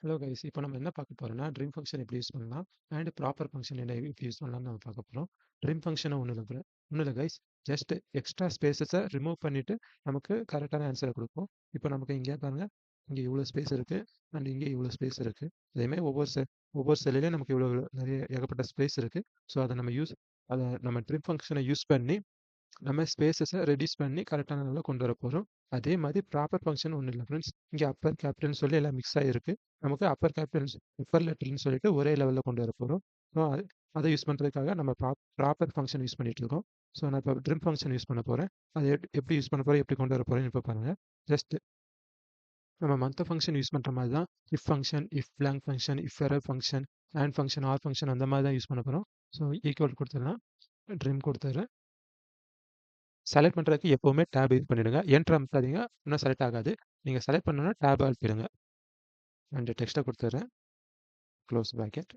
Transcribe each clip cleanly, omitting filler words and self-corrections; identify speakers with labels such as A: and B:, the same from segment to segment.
A: Hello guys, இப்போ நம்ம என்ன பார்க்க போறோம்னா, ட்ரீம் ஃபங்ஷன் எப்படி யூஸ் பண்ணலாம் அண்ட் ப்ராப்பர் ஃபங்ஷன் என்ன எப்படி யூஸ் பண்ணலாம்னு நம்ம பார்க்க போறோம். ட்ரீம் ஃபங்ஷனை ஒன்றும் இல்லை கைஸ், ஜஸ்ட் எக்ஸ்ட்ரா ஸ்பேசஸை ரிமூவ் பண்ணிட்டு நமக்கு கரெக்டான ஆன்சரை கொடுப்போம். இப்போ நமக்கு இங்கே பாருங்க, இங்கே இவ்வளோ ஸ்பேஸ் இருக்கு அண்ட் இங்கே இவ்வளோ ஸ்பேஸ் இருக்கு. அதேமாதிரி ஒவ்வொரு செல்லையும் நமக்கு இவ்வளோ நிறைய ஏகப்பட்ட ஸ்பேஸ் இருக்கு. ஸோ அதை நம்ம ட்ரீம் ஃபங்ஷனை யூஸ் பண்ணி நம்ம ஸ்பேசஸை ரெடியூஸ் பண்ணி கரெக்டான லெவலில் கொண்டு வர போகிறோம். அதே மாதிரி ப்ராப்பர் ஃபங்க்ஷன் ஒன்றும் இல்லை ஃப்ரெண்ட்ஸ். இங்கே அப்பர் கேபிட்டல்னு சொல்லி எல்லாம் மிக்ஸ் ஆகிருக்கு. நமக்கு அப்பர் கேபிட்டல்ஸ் அப்பர் லெட்டர்னு சொல்லிட்டு ஒரே லெவலில் கொண்டு வர போகிறோம். ஸோ அதை யூஸ் பண்ணுறதுக்காக நம்ம ப்ராப்பர் ஃபங்க்ஷன் யூஸ் பண்ணிட்டு இருக்கோம். ஸோ நான் இப்போ ட்ரிம் ஃபங்க்ஷன் யூஸ் பண்ண போகிறேன். அதை எப்படி யூஸ் பண்ண போகிறேன், எப்படி கொண்டு வர போகிறேன்னு இப்போ பாருங்கள். ஜஸ்ட் நம்ம மற்ற ஃபங்க்ஷன் யூஸ் பண்ணுற மாதிரி தான் if function, if blank function, if error function, and function, or function அந்த மாதிரி தான் யூஸ் பண்ண போகிறோம். ஸோ ஈக்குவல் கொடுத்துடலாம், ட்ரிம் கொடுத்துட்றேன். செலக்ட் பண்ணுறதுக்கு எப்போவுமே டேப் யூஸ் பண்ணிவிடுங்க. என்ட்ரு அமுத்தாதீங்க, இன்னும் செலக்ட் ஆகாது. நீங்கள் செலக்ட் பண்ணணும்னா டேப் அழுத்திடுங்க. அண்ட் டெக்ஸ்ட்டை கொடுத்துட்றேன், க்ளோஸ் ப்ராக்கெட்.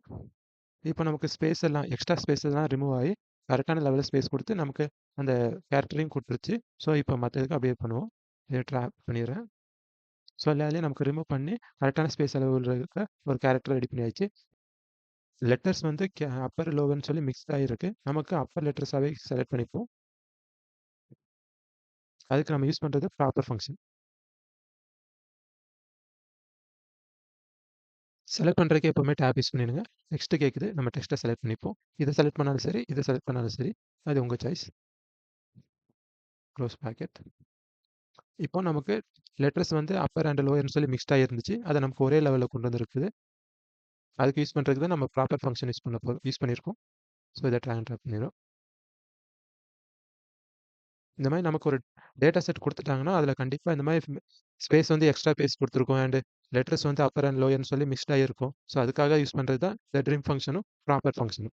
A: இப்போ நமக்கு ஸ்பேஸ் எல்லாம் எக்ஸ்ட்ரா ஸ்பேஸ் எல்லாம் ரிமூவ் ஆகி கரெக்டான லெவலில் ஸ்பேஸ் கொடுத்து நமக்கு அந்த கேரக்டரையும் கொடுத்துருச்சு. ஸோ இப்போ மற்றதுக்கு அப்டேட் பண்ணுவோம். இதை ட்ராப் பண்ணிடுறேன். ஸோ எல்லாத்தையும் நமக்கு ரிமூவ் பண்ணி கரெக்டான ஸ்பேஸ் அளவில் இருக்க ஒரு கேரக்டர் ரெடி பண்ணியாச்சு. லெட்டர்ஸ் வந்து அப்பர் லோவர்னு சொல்லி மிக்ஸ் ஆகிருக்கு. நமக்கு அப்பர் லெட்டர்ஸாகவே செலக்ட் பண்ணிப்போம். அதுக்கு நம்ம யூஸ் பண்ணுறது ப்ராப்பர் ஃபங்க்ஷன். செலக்ட் பண்ணுறதுக்கு எப்போவுமே டேப் யூஸ் பண்ணிடுங்க. டெக்ஸ்ட் கேட்குது, நம்ம டெக்ஸ்ட்டை செலக்ட் பண்ணிப்போம். இதை செலக்ட் பண்ணாலும் சரி, இதை செலக்ட் பண்ணாலும் சரி, அது உங்கள் சாய்ஸ். Close bracket. இப்போ நமக்கு லெட்டர்ஸ் வந்து அப்பர் அண்ட் லோயர்னு சொல்லி மிக்ஸ்டாக இருந்துச்சு. அதை நமக்கு ஒரே லெவலில் கொண்டு வந்துருக்குது. அதுக்கு யூஸ் பண்ணுறதுக்கு தான் நம்ம ப்ராப்பர் ஃபங்க்ஷன் யூஸ் பண்ணியிருக்கோம். ஸோ இதை ட்ராக் அண்ட் ட்ராப் பண்ணிடும். இந்த மாதிரி நமக்கு ஒரு டேட்டா செட் கொடுத்துட்டாங்கன்னா, அதில் கண்டிப்பாக இந்த மாதிரி ஸ்பேஸ் வந்து எக்ஸ்ட்ரா ஸ்பேஸ் கொடுத்துருக்கோம் அண்ட் லெட்டர்ஸ் வந்து அப்பர் அண்ட் லோயர்னு சொல்லி மிக்ஸ்டாக இருக்கும். ஸோ அதுக்காக யூஸ் பண்ணுறது தான் இந்த ட்ரீம் ஃபங்க்ஷனும் ப்ராப்பர் ஃபங்க்ஷனும்.